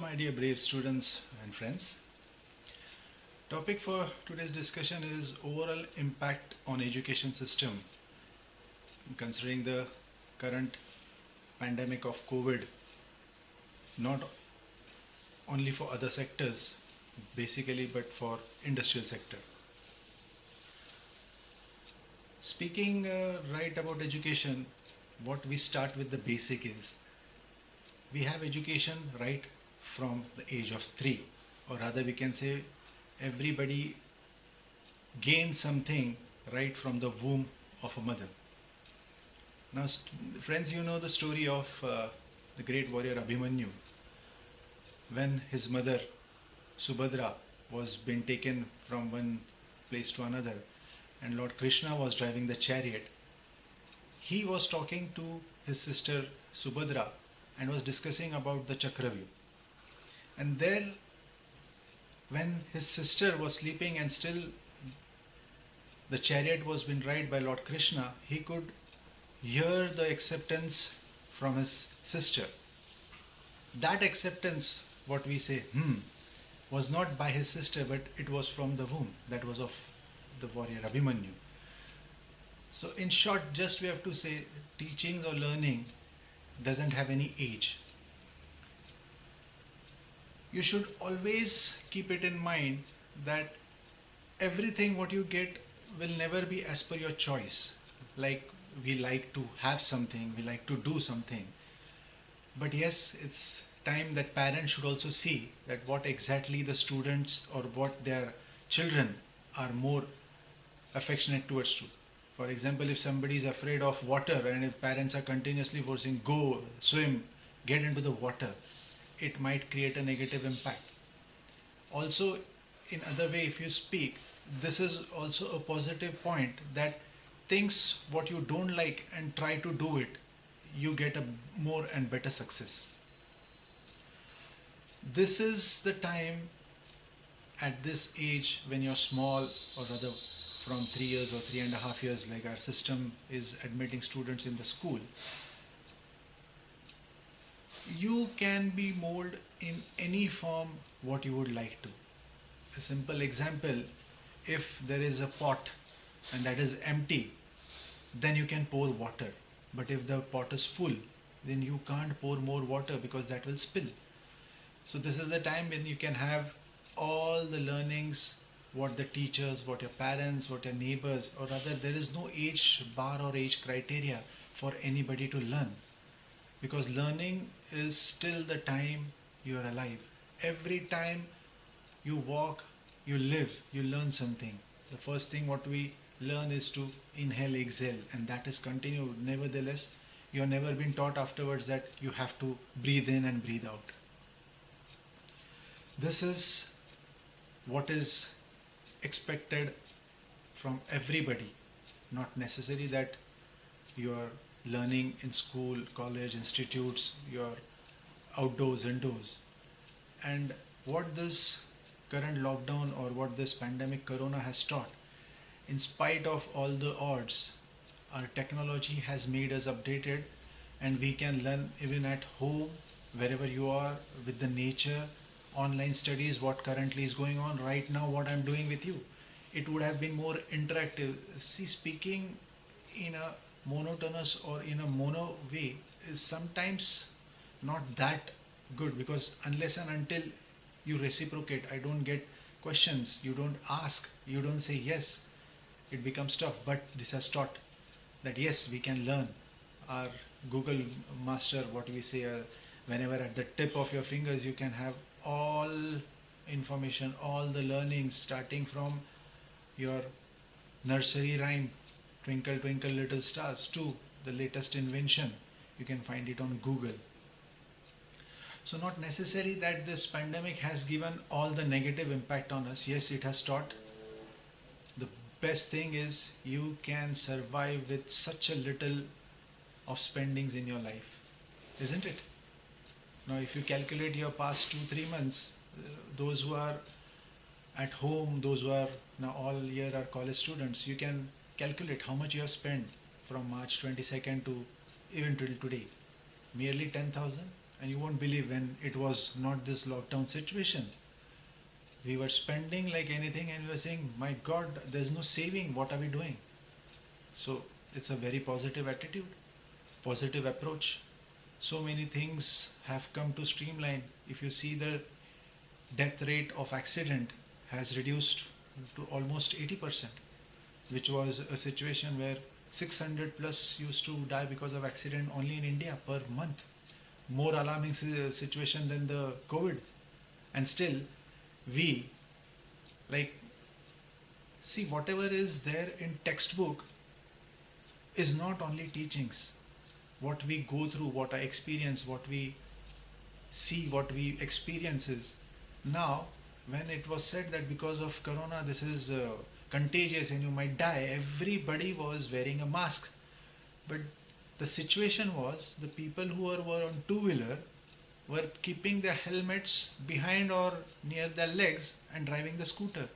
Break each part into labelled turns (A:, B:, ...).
A: My dear brave students and friends, topic for today's discussion is overall impact on education system considering the current pandemic of COVID, not only for other sectors basically but for industrial sector. Speaking right about education, what we start with the basic is we have education right from the age of 3, or rather we can say everybody gains something right from the womb of a mother. Now friends, you know the story of the great warrior Abhimanyu. When his mother Subhadra was being taken from one place to another and Lord Krishna was driving the chariot, he was talking to his sister Subhadra and was discussing about the Chakravyuh. And there, when his sister was sleeping and still the chariot was being ride by Lord Krishna, he could hear the acceptance from his sister. That acceptance, what we say, was not by his sister, but it was from the womb. That was of the warrior Abhimanyu. So in short, just we have to say, teachings or learning doesn't have any age. You should always keep it in mind that everything what you get will never be as per your choice. Like we like to have something, we like to do something. But yes, it's time that parents should also see that what exactly the students or what their children are more affectionate towards to. For example, if somebody is afraid of water and if parents are continuously forcing go, swim, get into the water, it might create a negative impact. Also, in other way, if you speak, this is also a positive point that things what you don't like and try to do it, you get a more and better success. This is the time at this age when you're small, or rather from 3 years or 3.5 years, like our system is admitting students in the school, you can be molded in any form what you would like to. A simple example, if there is a pot and that is empty, then you can pour water. But if the pot is full, then you can't pour more water because that will spill. So this is the time when you can have all the learnings, what the teachers, what your parents, what your neighbors, or rather there is no age bar or age criteria for anybody to learn. Because learning is still the time you are alive. Every time you walk, you live, you learn something. The first thing what we learn is to inhale, exhale, and that is continued. Nevertheless, you have never been taught afterwards that you have to breathe in and breathe out. This is what is expected from everybody. Not necessary that you are learning in school, college, institutes, you're outdoors, indoors. And what this current lockdown or what this pandemic corona has taught, in spite of all the odds, our technology has made us updated and we can learn even at home, wherever you are, with the nature, online studies, what currently is going on right now, what I'm doing with you. It would have been more interactive. See, speaking in a monotonous or in a mono way is sometimes not that good, because unless and until you reciprocate, I don't get questions, you don't ask, you don't say yes, it becomes tough. But this has taught that yes, we can learn. Our Google Master, what we say, whenever at the tip of your fingers you can have all information, all the learnings, starting from your nursery rhyme, Twinkle Twinkle Little Stars, to the latest invention. You can find it on Google. So not necessary that this pandemic has given all the negative impact on us. Yes, it has taught. The best thing is you can survive with such a little of spendings in your life, isn't it? Now if you calculate your past 2-3 months, those who are at home, those who are now all year are college students, you can calculate how much you have spent from March 22nd to even till today. Merely 10,000. And you won't believe, when it was not this lockdown situation, we were spending like anything and we were saying, my God, there's no saving. What are we doing? So it's a very positive attitude, positive approach. So many things have come to streamline. If you see, the death rate of accident has reduced to almost 80%, which was a situation where 600 plus used to die because of accident only in India per month. More alarming situation than the COVID. And still, we, like, see, whatever is there in textbook is not only teachings. What we go through, what I experience, what we see, what we experience is. Now, when it was said that because of corona this is contagious and you might die, everybody was wearing a mask. But the situation was, the people who were on two-wheeler were keeping their helmets behind or near their legs and driving the scooter.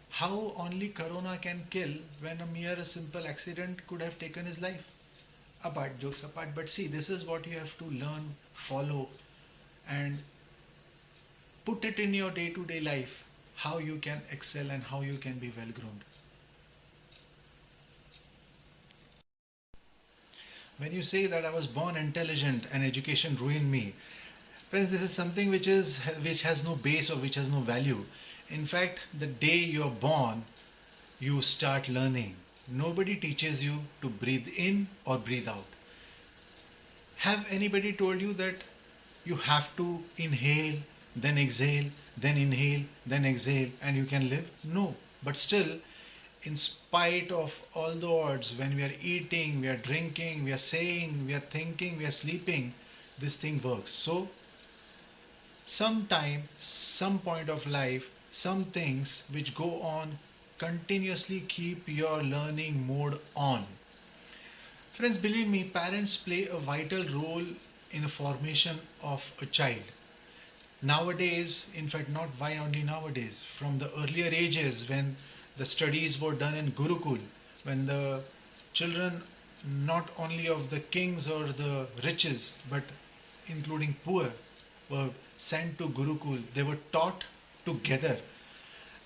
A: How only corona can kill when a mere simple accident could have taken his life? Apart, jokes apart, but see, this is what you have to learn, follow, and put it in your day-to-day life, how you can excel and how you can be well-groomed. When you say that I was born intelligent and education ruined me, friends, this is something which has no base or which has no value. In fact, the day you're born, you start learning. Nobody teaches you to breathe in or breathe out. Have anybody told you that you have to inhale, then exhale, then inhale, then exhale, and you can live? No. But still, in spite of all the odds, when we are eating, we are drinking, we are saying, we are thinking, we are sleeping, this thing works. So, sometime, some point of life, some things which go on continuously keep your learning mode on. Friends, believe me, parents play a vital role in the formation of a child. Nowadays, in fact, not why only nowadays, from the earlier ages when the studies were done in Gurukul, when the children not only of the kings or the riches, but including poor, were sent to Gurukul, they were taught together.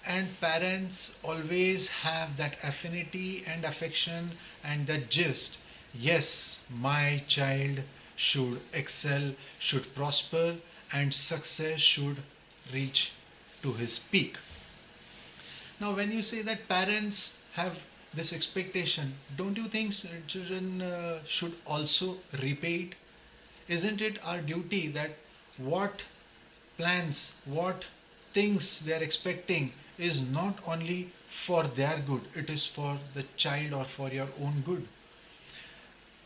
A: And parents always have that affinity and affection and that gist. Yes, my child should excel, should prosper, and success should reach to his peak. Now, when you say that parents have this expectation, don't you think children should also repay it? Isn't it our duty that what plans, what things they are expecting is not only for their good, it is for the child or for your own good?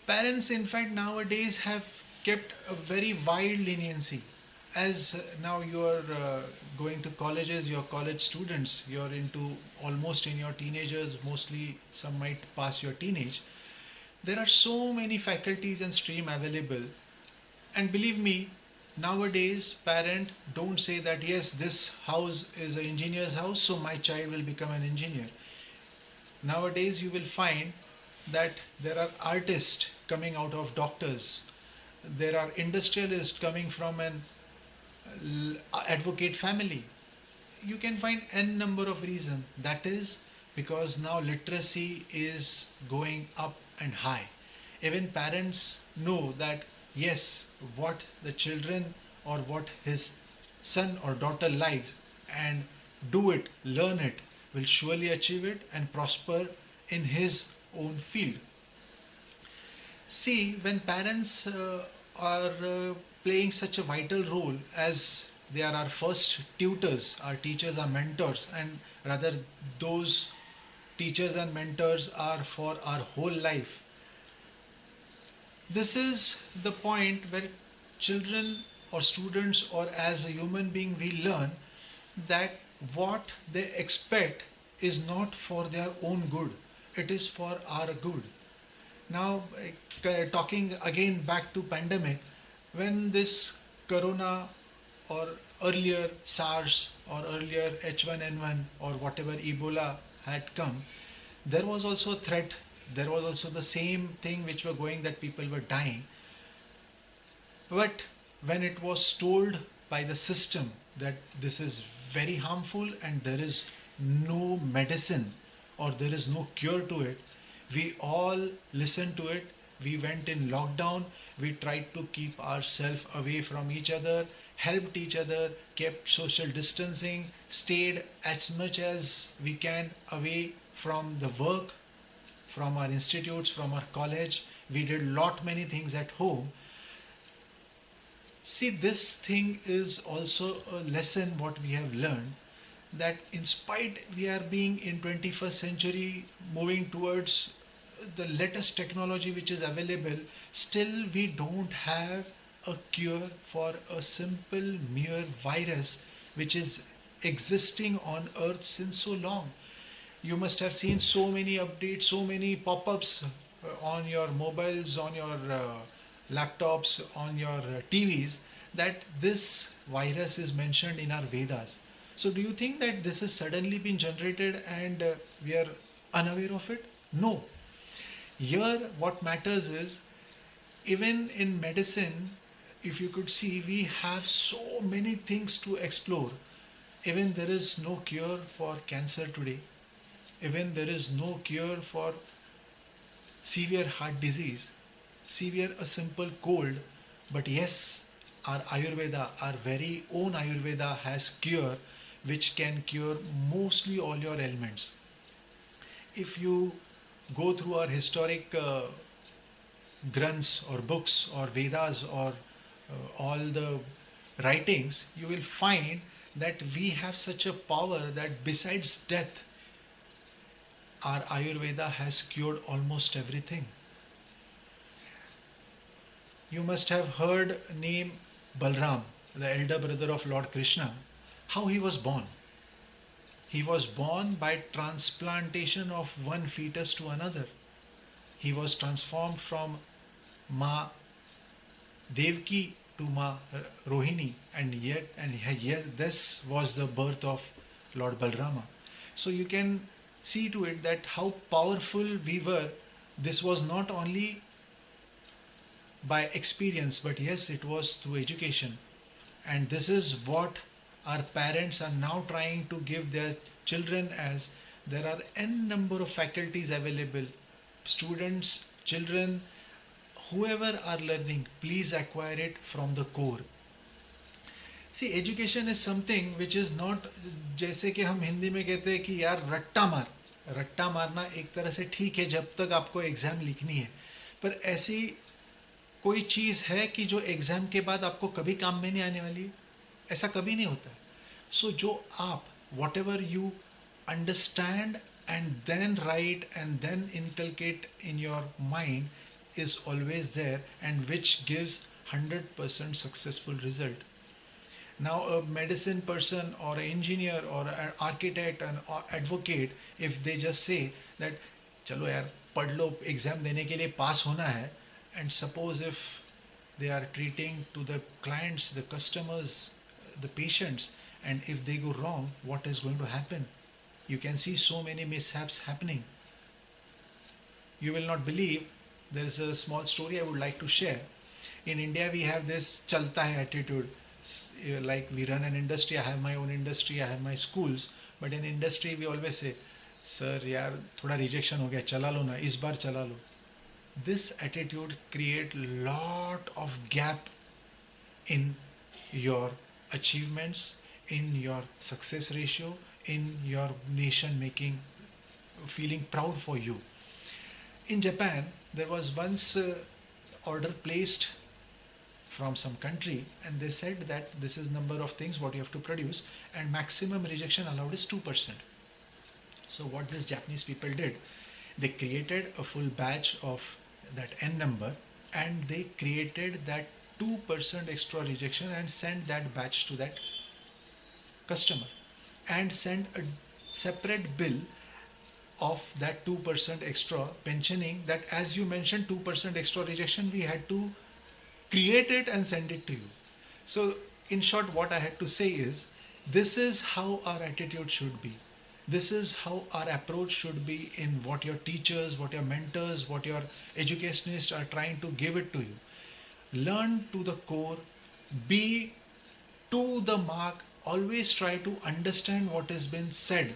A: Parents, in fact, nowadays have kept a very wide leniency. As now you are going to colleges, you're college students, you're into almost in your teenagers, mostly some might pass your teenage. There are so many faculties and stream available, and believe me, nowadays parents don't say that yes, this house is an engineer's house, so my child will become an engineer. Nowadays you will find that there are artists coming out of doctors, there are industrialists coming from an advocate family. You can find n number of reasons. That is because now literacy is going up and high. Even parents know that yes, what the children or what his son or daughter likes and do it, learn it, will surely achieve it and prosper in his own field. See, when parents are playing such a vital role, as they are our first tutors, our teachers, our mentors, and rather those teachers and mentors are for our whole life. This is the point where children or students or as a human being we learn that what they expect is not for their own good, it is for our good. Now, talking again back to pandemic, when this corona or earlier SARS or earlier H1N1 or whatever Ebola had come, there was also a threat. There was also the same thing which were going, that people were dying. But when it was told by the system that this is very harmful and there is no medicine or there is no cure to it, we all listened to it. We went in lockdown. We tried to keep ourselves away from each other, helped each other, kept social distancing, stayed as much as we can away from the work, from our institutes, from our college. We did lot many things at home. See, this thing is also a lesson what we have learned, that in spite we are being in 21st century moving towards the latest technology which is available, still we don't have a cure for a simple mere virus which is existing on earth since so long. You must have seen so many updates, so many pop-ups on your mobiles, on your laptops, on your TVs, that this virus is mentioned in our Vedas. So do you think that this has suddenly been generated and we are unaware of it? No. Here what matters is, even in medicine, if you could see, we have so many things to explore. Even there is no cure for cancer today. Even there is no cure for severe heart disease, severe a simple cold. But yes, our Ayurveda, our very own Ayurveda has cure which can cure mostly all your ailments. If you go through our historic grunts or books or Vedas or all the writings, you will find that we have such a power that besides death, our Ayurveda has cured almost everything. You must have heard name Balram, the elder brother of Lord Krishna, how he was born. He was born by transplantation of one fetus to another. He was transformed from Ma Devki to Ma Rohini, and yet this was the birth of Lord Balrama. So you can see to it that how powerful we were. This was not only by experience, but yes, it was through education. And this is what our parents are now trying to give their children, as there are n number of faculties available. Students, children, whoever are learning, please acquire it from the core. See, education is something which is not, जैसे कि हम हिंदी में कहते हैं कि यार रट्टा मारना एक तरह से ठीक है जब तक आपको एग्जाम लिखनी है, पर ऐसी कोई चीज है कि जो एग्जाम के बाद आपको कभी काम में नहीं आने वाली है? ऐसा कभी नहीं होता। सो जो आप whatever you understand and then write and then inculcate in your mind is always there, and which gives 100% successful result. Now a medicine person or an engineer or an architect and advocate, if they just say that चलो यार पढ़ लो exam देने के लिए पास होना है, and suppose if they are treating to the clients, the customers, the patients, and if they go wrong, what is going to happen? You can see so many mishaps happening. You will not believe. There is a small story I would like to share. In India, we have this chalta hai attitude. Like we run an industry, I have my own industry, I have my schools. But in industry, we always say, "Sir, yaar, thoda rejection ho gaya, chala lo na, is baar chala lo." This attitude create lot of gap in your achievements, in your success ratio, in your nation making, feeling proud for you. In Japan, there was once order placed from some country, and they said that this is number of things what you have to produce, and maximum rejection allowed is 2%. So what these Japanese people did, they created a full batch of that n number, and they created that 2% extra rejection and sent that batch to that customer, and sent a separate bill of that 2% extra, mentioning that as you mentioned 2% extra rejection, we had to create it and send it to you. So in short, what I had to say is, this is how our attitude should be. This is how our approach should be in what your teachers, what your mentors, what your educationists are trying to give it to you. Learn to the core, Be to the mark. Always try to understand what has been said.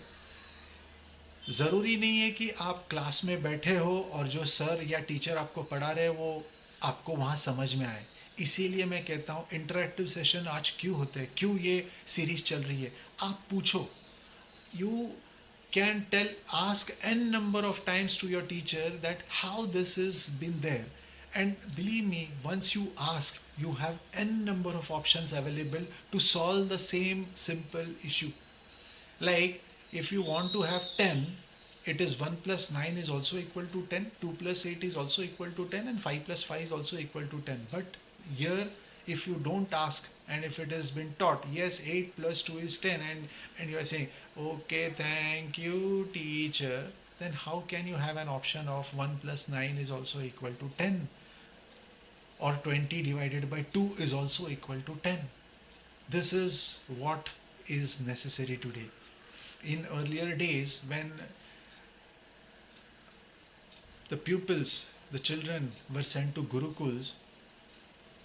A: ज़रूरी नहीं है कि आप class में बैठे हो और जो सर या टीचर आपको पढ़ा रहे हैं वो आपको वहाँ समझ में आए. इसीलिए मैं कहता हूँ इंटरेक्टिव सेशन आज क्यों होते हैं, क्यों ये सीरीज चल रही है. आप पूछो. You can ask n number of times to your teacher that how this has been there, and believe me, once you ask, you have n number of options available to solve the same simple issue. Like if you want to have 10, it is 1 plus 9 is also equal to 10, 2 plus 8 is also equal to 10, and 5 plus 5 is also equal to 10. But here, if you don't ask, and if it has been taught, yes, 8 plus 2 is 10, and you are saying, okay, thank you, teacher, then how can you have an option of 1 plus 9 is also equal to 10? Or 20 divided by 2 is also equal to 10. This is what is necessary today. In earlier days, when the pupils, the children were sent to Gurukuls,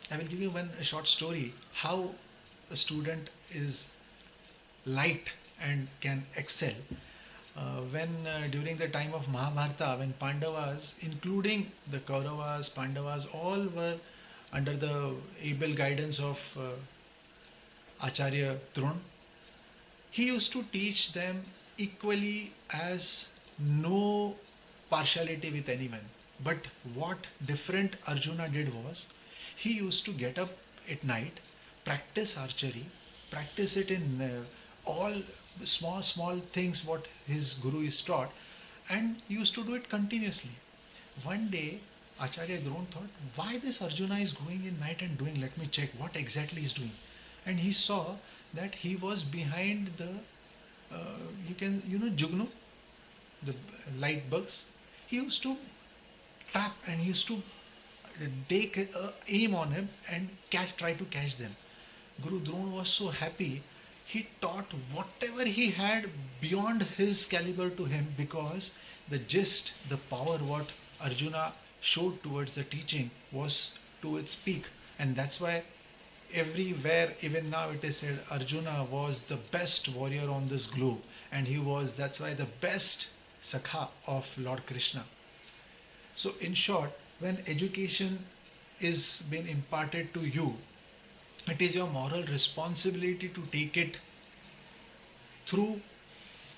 A: I will give you a short story how a student is light and can excel. When during the time of Mahabharata, when Pandavas, including the Kauravas, Pandavas, all were under the able guidance of Acharya Drona, he used to teach them equally, as no partiality with anyone. But what different Arjuna did was, he used to get up at night, practice archery, practice it in all the small things what his guru is taught, and used to do it continuously. One day, Acharya Drona thought, why this Arjuna is going in night and doing, let me check what exactly he is doing. And he saw that he was behind the, Jugnu, the light bugs. He used to tap and he used to take aim on him and try to catch them. Guru Drona was so happy, he taught whatever he had beyond his caliber to him, because the gist, the power what Arjuna showed towards the teaching was to its peak. And that's why everywhere, even now it is said, Arjuna was the best warrior on this globe, and that's why the best Sakha of Lord Krishna. So in short, when education is being imparted to you, it is your moral responsibility to take it through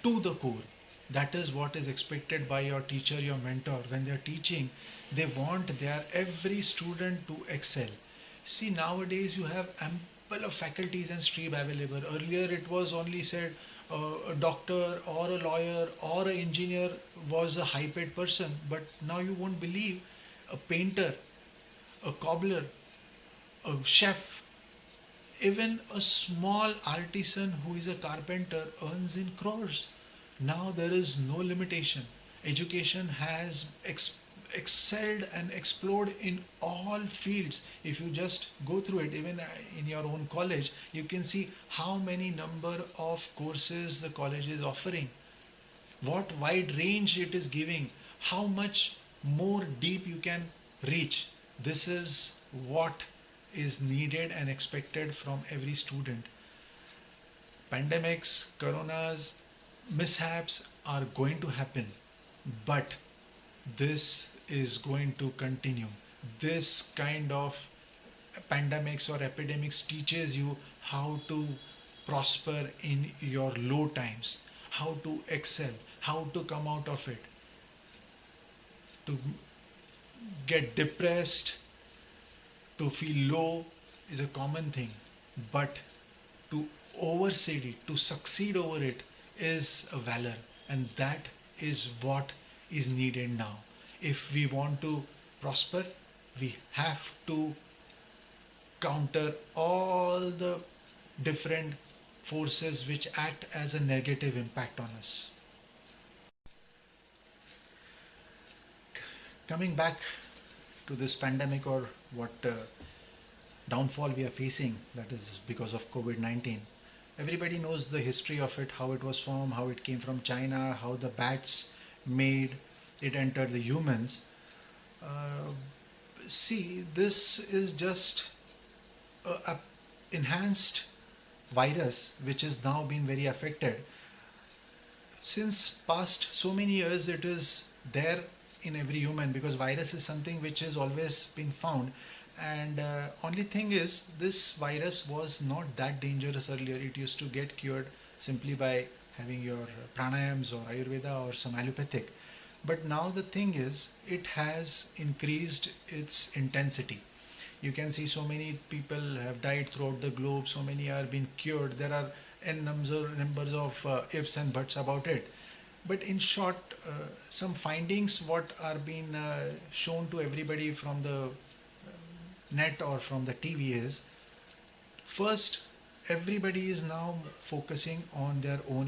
A: to the core. That is what is expected by your teacher, your mentor. When they are teaching, they want their every student to excel. See, nowadays you have ample of faculties and stream available. Earlier it was only said a doctor or a lawyer or an engineer was a high paid person, but now you won't believe a painter, a cobbler, a chef, even a small artisan who is a carpenter earns in crores. Now there is no limitation. Education has excelled and explored in all fields. If you just go through it, even in your own college, you can see how many number of courses the college is offering, what wide range it is giving, how much more deep you can reach. This is what is needed and expected from every student. Pandemics, coronas, mishaps are going to happen, but this is going to continue. This kind of pandemics or epidemics teaches you how to prosper in your low times, how to excel, how to come out of it. To get depressed, to feel low is a common thing, but to oversee it, to succeed over it is a valor, and that is what is needed now. If we want to prosper, we have to counter all the different forces which act as a negative impact on us. Coming back to this pandemic, or what downfall we are facing, that is because of COVID-19. Everybody knows the history of it, how it was formed, how it came from China, how the bats made it enter the humans. See, this is just enhanced virus which is now been very affected. Since past so many years it is there in every human, because virus is something which has always been found. And only thing is, this virus was not that dangerous earlier. It used to get cured simply by having your pranayams or ayurveda or some allopathic. But now the thing is, it has increased its intensity. You can see so many people have died throughout the globe, so many are being cured. There are n numbers of ifs and buts about it. But in short, some findings what are being shown to everybody from the net or from the TV is, first, everybody is now focusing on their own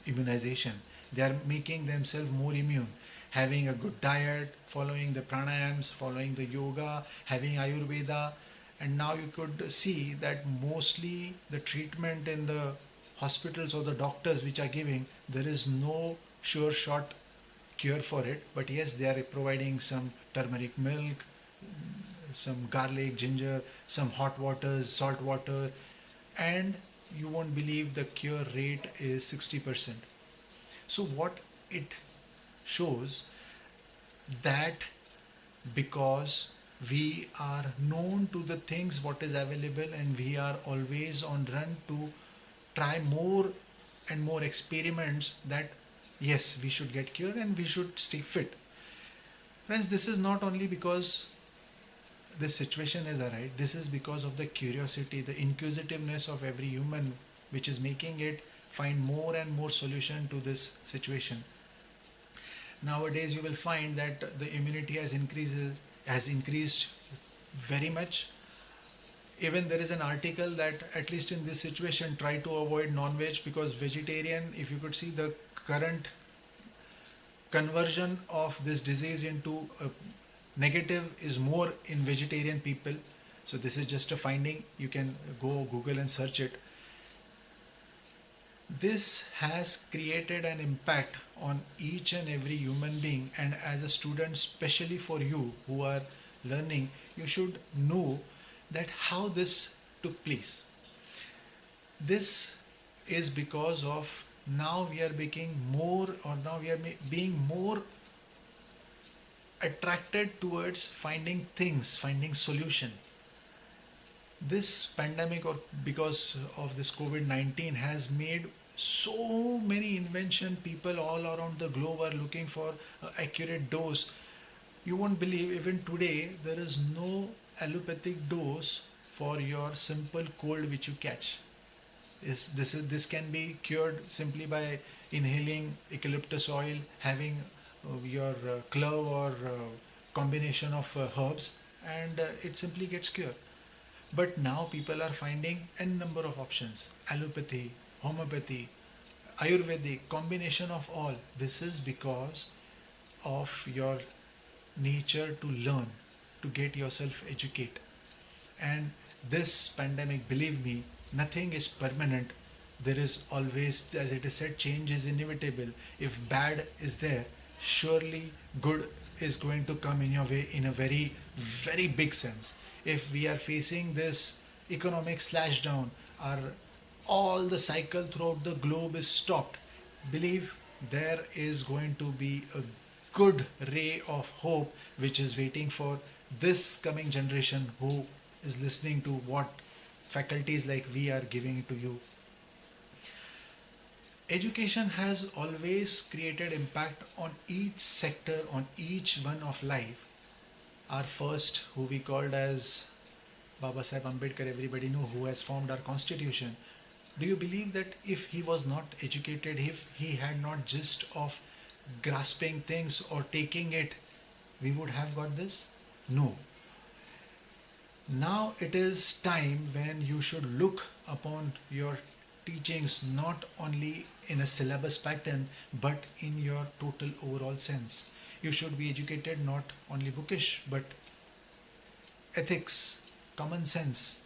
A: immunization. They are making themselves more immune, having a good diet, following the pranayams, following the yoga, having Ayurveda. And now you could see that mostly the treatment in the hospitals or the doctors which are giving, there is no sure shot cure for it. But yes, they are providing some turmeric milk, some garlic, ginger, some hot waters, salt water, and you won't believe the cure rate is 60%. So what it shows, that because we are known to the things what is available, and we are always on run to try more and more experiments, that yes, we should get cured and we should stay fit. Friends, this is not only because this situation is alright, this is because of the curiosity, the inquisitiveness of every human, which is making it find more and more solution to this situation. Nowadays you will find that the immunity has increased very much. Even there is an article that at least in this situation try to avoid non-veg, because vegetarian, if you could see the current conversion of this disease into a negative is more in vegetarian people. So this is just a finding. You can go Google and search it. This has created an impact on each and every human being, and as a student, especially for you who are learning, you should know that how this took place. This is because of now we are being more attracted towards finding things, finding solution. This pandemic, or because of this COVID-19, has made so many invention. People all around the globe are looking for an accurate dose. You won't believe, even today there is no allopathic dose for your simple cold which you catch. This can be cured simply by inhaling eucalyptus oil, having your clove or combination of herbs, and it simply gets cured. But now people are finding n number of options: allopathy, homeopathy, ayurvedic, combination of all. This is because of your nature to learn, to get yourself educate. And this pandemic, believe me, nothing is permanent. There is always, as it is said, change is inevitable. If bad is there, surely good is going to come in your way in a very, very big sense. If we are facing this economic slash down, all the cycle throughout the globe is stopped, believe there is going to be a good ray of hope which is waiting for this coming generation who is listening to what faculties like we are giving to you. Education has always created impact on each sector, on each one of life. Our first, who we called as Baba Saheb Ambedkar, everybody know, who has formed our constitution. Do you believe that if he was not educated, if he had not gist of grasping things or taking it, we would have got this? No. Now it is time when you should look upon your teachings not only in a syllabus pattern but in your total overall sense. You should be educated not only bookish but ethics, common sense,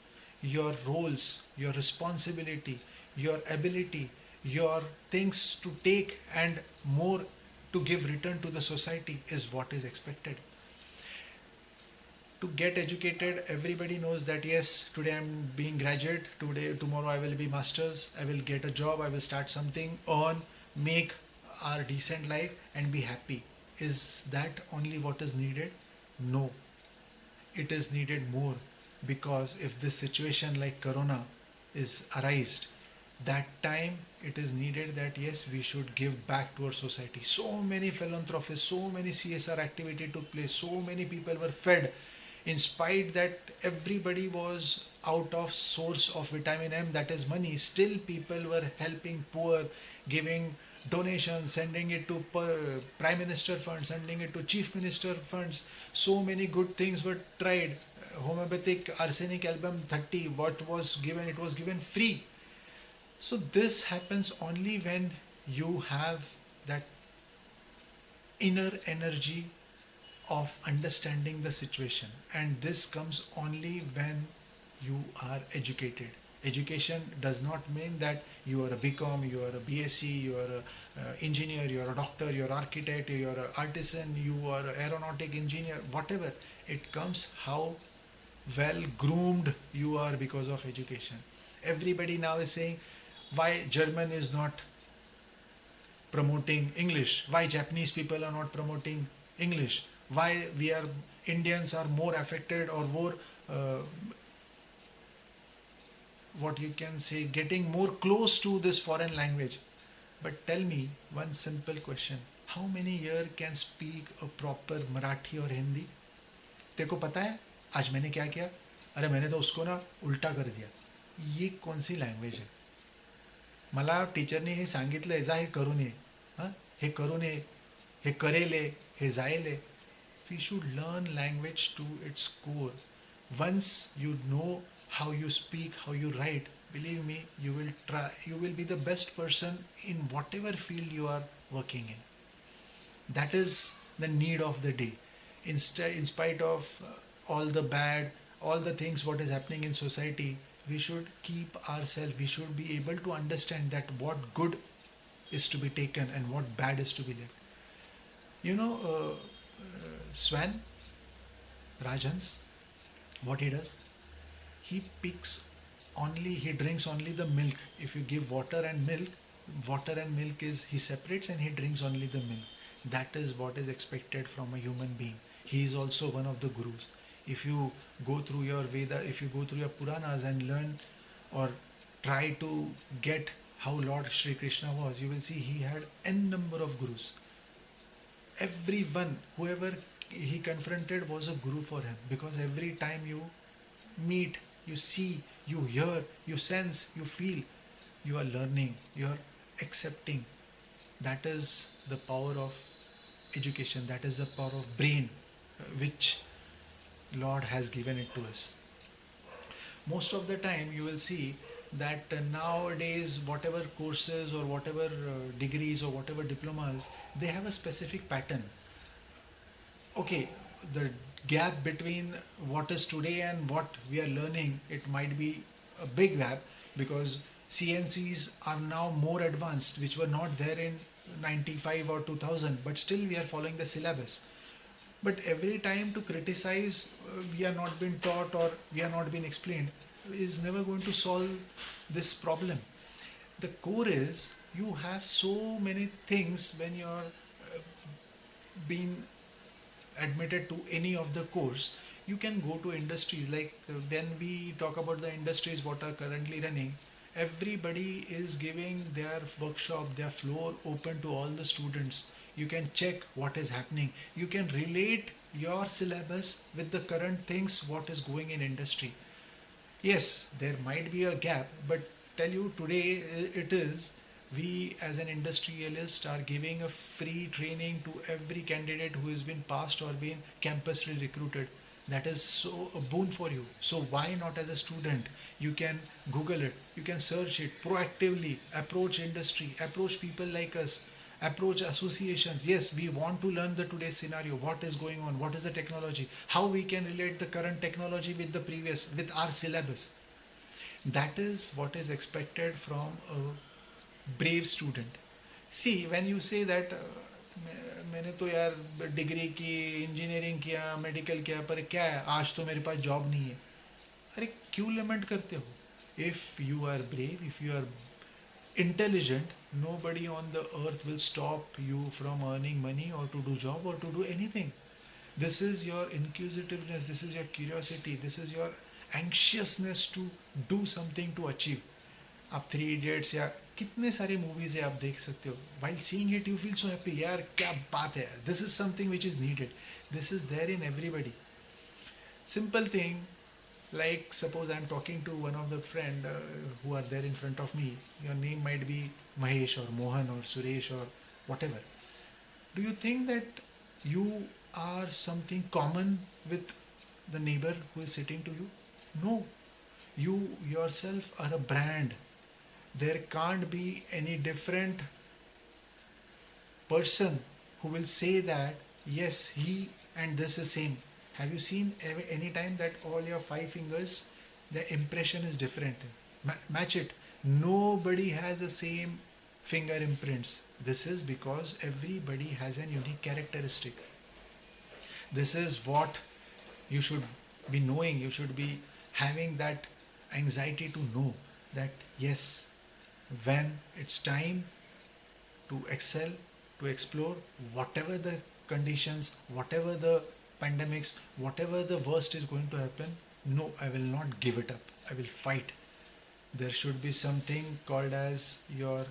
A: your roles, your responsibility, your ability, your things to take and more to give return to the society is what is expected. To get educated, everybody knows that yes, today I'm being graduate, today tomorrow I will be masters, I will get a job, I will start something, earn, make our decent life and be happy. Is that only what is needed? No, it is needed more. Because if this situation like corona is arised, that time it is needed that yes, we should give back to our society. So many philanthropists, so many CSR activity took place, so many people were fed, in spite that everybody was out of source of vitamin M, that is money, still people were helping poor, giving donations, sending it to prime minister funds, sending it to chief minister funds. So many good things were tried. Homeopathic arsenic album 30, what was given, it was given free. So this happens only when you have that inner energy of understanding the situation, and this comes only when you are educated. Education does not mean that you are a BCom, you are a BSc, you are a engineer, you are a doctor, you are architect, you are an artisan, you are an aeronautic engineer, whatever. It comes how well groomed you are because of education. Everybody now is saying why German is not promoting English, why Japanese people are not promoting English, why we are Indians are more affected or more what you can say, getting more close to this foreign language. But tell me one simple question, how many here can speak a proper Marathi or Hindi? तेरे को पता है आज मैंने क्या किया? अरे मैंने तो उसको ना उल्टा कर दिया. ये कौन सी लँग्वेज आहे? मला टीचरने हे सांगितलंय, जा हे करून ये, हे करून ये, हे करेले, हे जायले. We should learn language to its core. Once you know how you speak, how you write, believe me, you will be the best person in whatever field you are working in. That is the need of the day. In spite of all the bad, all the things what is happening in society, we should keep ourselves, we should be able to understand that what good is to be taken and what bad is to be left. You know, Swan, Rajhans, what he does? He drinks only the milk. If you give water and milk is, he separates and he drinks only the milk. That is what is expected from a human being. He is also one of the gurus. If you go through your Veda, if you go through your Puranas and learn or try to get how Lord Shri Krishna was, you will see he had n number of gurus. Everyone, whoever he confronted was a guru for him, because every time you meet, you see, you hear, you sense, you feel, you are learning, you are accepting. That is the power of education, that is the power of brain which Lord has given it to us. Most of the time you will see that nowadays whatever courses or whatever degrees or whatever diplomas, they have a specific pattern. Okay, the gap between what is today and what we are learning, it might be a big gap, because CNCs are now more advanced, which were not there in 95 or 2000, but still we are following the syllabus. But every time to criticize, we are not being taught or we are not being explained, is never going to solve this problem. The core is, you have so many things when you are being admitted to any of the course. You can go to industries, like when we talk about the industries what are currently running, everybody is giving their workshop, their floor open to all the students. You can check what is happening. You can relate your syllabus with the current things what is going in industry. Yes, there might be a gap, but tell you today it is, we as an industrialist are giving a free training to every candidate who has been passed or been campus recruited. That is so a boon for you. So why not as a student? You can Google it, you can search it proactively, approach industry, approach people like us, approach associations. Yes, we want to learn the today's scenario, what is going on, what is the technology, how we can relate the current technology with the previous, with our syllabus. That is what is expected from a brave student. See, when you say that मैंने तो यार degree की, engineering किया, medical किया, पर क्या है, आज तो मेरे पास जॉब नहीं है। अरे क्यों लमेंट करते हो? If you are brave, if you are intelligent, nobody on the earth will stop you from earning money or to do job or to do anything. This is your inquisitiveness, this is your curiosity, this is your anxiousness to do something to achieve. आप थ्री इडियट्स या कितने सारे movies है आप देख सकते हो, while seeing it you feel so happy, यार क्या बात है, this is something which is needed, this is there in everybody. Simple thing, like suppose I'm talking to one of the friend who are there in front of me. Your name might be Mahesh or Mohan or Suresh or whatever. Do you think that you are something common with the neighbor who is sitting to you? No. You yourself are a brand. There can't be any different person who will say that yes, he and this is same. Have you seen any time that all your five fingers, the impression is different? Match it. Nobody has the same finger imprints. This is because everybody has an unique characteristic. This is what you should be knowing. You should be having that anxiety to know that yes, when it's time to excel, to explore, whatever the conditions, whatever the pandemics, whatever the worst is going to happen, no, I will not give it up. I will fight. There should be something called as your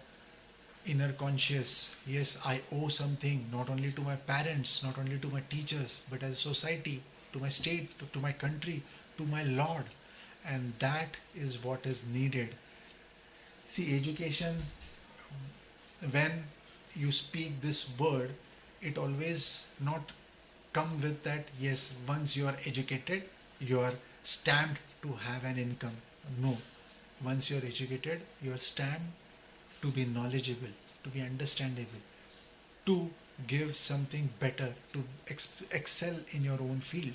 A: inner conscious. Yes, I owe something not only to my parents, not only to my teachers, but as a society, to my state, to my country, to my Lord. And that is what is needed. See, education, when you speak this word, it always not come with that, yes, once you are educated, you are stamped to have an income. No. Once you are educated, you are stamped to be knowledgeable, to be understandable, to give something better, to excel in your own field.